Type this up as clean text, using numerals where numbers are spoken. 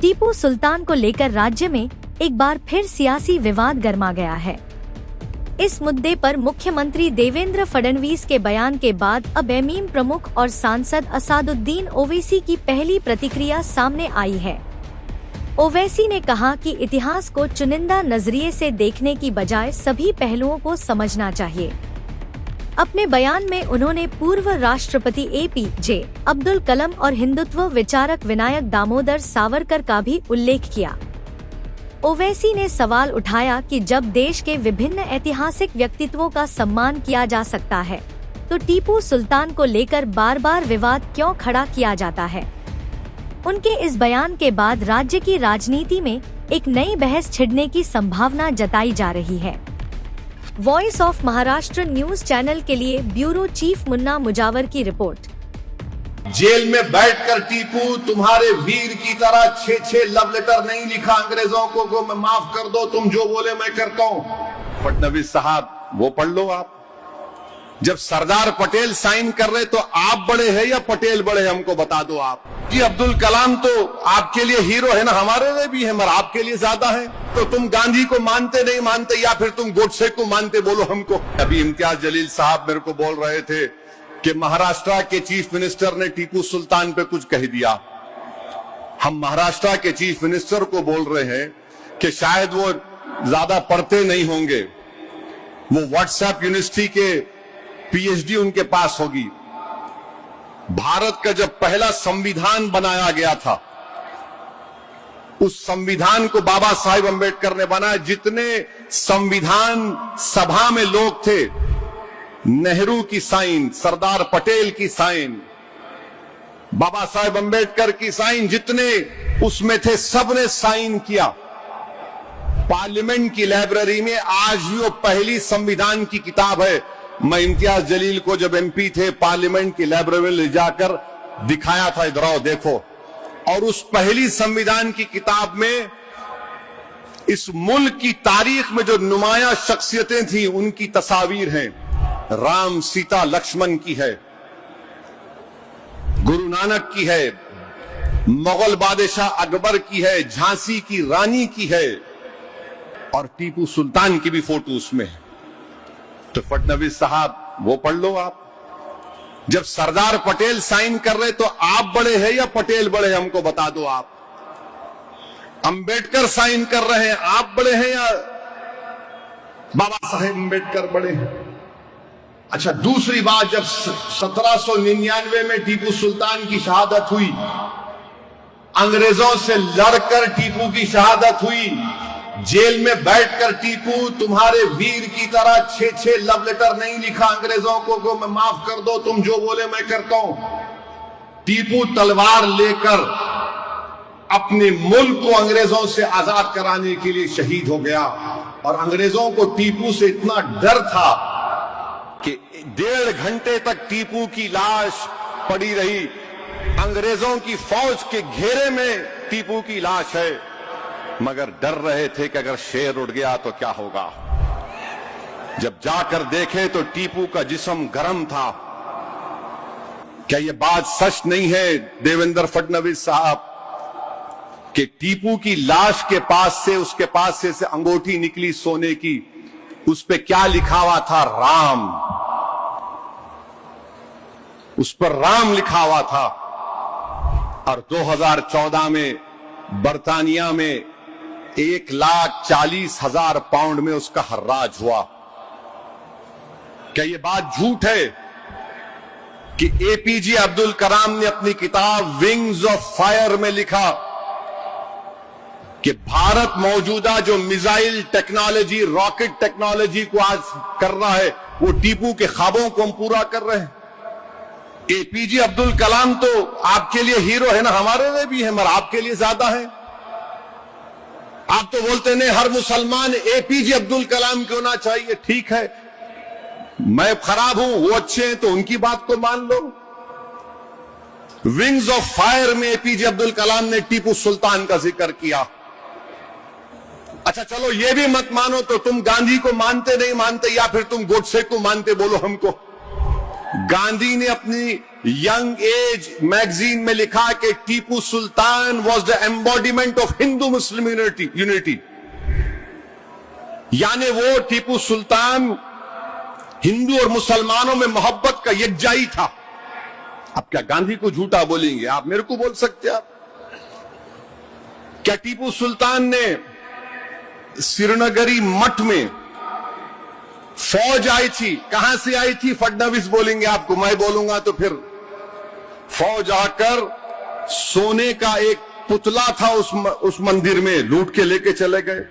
टीपू सुल्तान को लेकर राज्य में एक बार फिर सियासी विवाद गर्मा गया है। इस मुद्दे पर मुख्यमंत्री देवेंद्र फडणवीस के बयान के बाद अब एमआईएम प्रमुख और सांसद असादुद्दीन ओवैसी की पहली प्रतिक्रिया सामने आई है। ओवैसी ने कहा कि इतिहास को चुनिंदा नजरिए से देखने की बजाय सभी पहलुओं को समझना चाहिए। अपने बयान में उन्होंने पूर्व राष्ट्रपति एपीजे अब्दुल कलाम और हिंदुत्व विचारक विनायक दामोदर सावरकर का भी उल्लेख किया। ओवैसी ने सवाल उठाया कि जब देश के विभिन्न ऐतिहासिक व्यक्तित्वों का सम्मान किया जा सकता है, तो टीपू सुल्तान को लेकर बार बार विवाद क्यों खड़ा किया जाता है। उनके इस बयान के बाद राज्य की राजनीति में एक नई बहस छिड़ने की संभावना जताई जा रही है। Voice of Maharashtra news channel के लिए ब्यूरो चीफ मुन्ना मुजावर की रिपोर्ट। जेल में बैठकर टीपू तुम्हारे वीर की तरह 6-6 लव लेटर नहीं लिखा अंग्रेजों को मैं माफ कर दो, तुम जो बोले मैं करता हूं। फडणवीस साहब वो पढ़ लो आप। जब सरदार पटेल साइन कर रहे तो आप बड़े हैं या पटेल बड़े हैं, हमको बता दो आप। जी अब्दुल कलाम तो आपके लिए हीरो है ना, हमारे लिए भी है मगर आपके लिए ज्यादा है। तो तुम गांधी को मानते नहीं मानते या फिर तुम गोडसे को मानते, बोलो हमको। अभी इम्तियाज जलील साहब मेरे को बोल रहे थे कि महाराष्ट्र के चीफ मिनिस्टर ने टीपू सुल्तान पे कुछ कह दिया। हम महाराष्ट्र के चीफ मिनिस्टर को बोल रहे हैं कि शायद वो ज्यादा पढ़ते नहीं होंगे, वो व्हाट्सएप यूनिवर्सिटी के पीएचडी उनके पास होगी। भारत का जब पहला संविधान बनाया गया था, उस संविधान को बाबा साहेब अंबेडकर ने बनाया। जितने संविधान सभा में लोग थे, नेहरू की साइन, सरदार पटेल की साइन, बाबा साहेब अंबेडकर की साइन, जितने उसमें थे सबने साइन किया। पार्लियामेंट की लाइब्रेरी में आज भी वो पहली संविधान की किताब है। मैं इम्तियाज जलील को जब एमपी थे पार्लियामेंट की लाइब्रेरी में ले जाकर दिखाया था, इधर आओ देखो। और उस पहली संविधान की किताब में इस मुल्क की तारीख में जो नुमाया शख्सियतें थी उनकी तस्वीर हैं। राम सीता लक्ष्मण की है, गुरु नानक की है, मुगल बादशाह अकबर की है, झांसी की रानी की है और टीपू सुल्तान की भी फोटो उसमें है। तो फडणवीस साहब वो पढ़ लो आप। जब सरदार पटेल साइन कर रहे तो आप बड़े हैं या पटेल बड़े हैं, हमको बता दो आप। अंबेडकर साइन कर रहे हैं, आप बड़े हैं या बाबा साहेब अंबेडकर बड़े हैं। अच्छा, दूसरी बात, जब 1799 में टीपू सुल्तान की शहादत हुई, अंग्रेजों से लड़कर टीपू की शहादत हुई, जेल में बैठकर टीपू तुम्हारे वीर की तरह 6-6 लव लेटर नहीं लिखा अंग्रेजों को मैं माफ कर दो, तुम जो बोले मैं करता हूं। टीपू तलवार लेकर अपने मुल्क को अंग्रेजों से आजाद कराने के लिए शहीद हो गया। और अंग्रेजों को टीपू से इतना डर था कि 1.5 घंटे तक टीपू की लाश पड़ी रही। अंग्रेजों की फौज के घेरे में टीपू की लाश है, मगर डर रहे थे कि अगर शेर उड़ गया तो क्या होगा। जब जाकर देखे तो टीपू का जिस्म गर्म था। क्या यह बात सच नहीं है देवेंद्र फडणवीस साहब कि टीपू की लाश के पास से, उसके पास से अंगूठी निकली सोने की, उस पे क्या लिखा हुआ था? राम। उस पर राम लिखा हुआ था। और 2014 में बर्तानिया में 1,40,000 पाउंड में उसका हर्राज हुआ। क्या यह बात झूठ है कि एपीजे अब्दुल कलाम ने अपनी किताब विंग्स ऑफ फायर में लिखा कि भारत मौजूदा जो मिसाइल टेक्नोलॉजी, रॉकेट टेक्नोलॉजी को आज कर रहा है, वो टीपू के ख्वाबों को हम पूरा कर रहे हैं। एपीजे अब्दुल कलाम तो आपके लिए हीरो है ना, हमारे लिए भी है मगर आपके लिए ज्यादा है। आप तो बोलते नहीं हर मुसलमान एपीजे अब्दुल कलाम क्यों ना चाहिए। ठीक है, मैं खराब हूं, वो अच्छे हैं, तो उनकी बात को मान लो। विंग्स ऑफ फायर में एपीजे अब्दुल कलाम ने टीपू सुल्तान का जिक्र किया। अच्छा चलो ये भी मत मानो तो तुम गांधी को मानते नहीं मानते या फिर तुम गोडसे को मानते, बोलो हमको। गांधी ने अपनी यंग एज मैगजीन में लिखा कि Tipu Sultan was the embodiment of Hindu Muslim unity, यानी वो टीपू सुल्तान हिंदू और मुसलमानों में मोहब्बत का यकजाई था। अब क्या गांधी को झूठा बोलेंगे? आप मेरे को बोल सकते हैं? आप क्या टीपू सुल्तान ने श्रीनगरी मठ में फौज आई थी? कहां से आई थी? फडणवीस बोलेंगे आपको, मैं बोलूंगा तो फिर फौज आकर सोने का एक पुतला था उस मंदिर में लूट के लेके चले गए।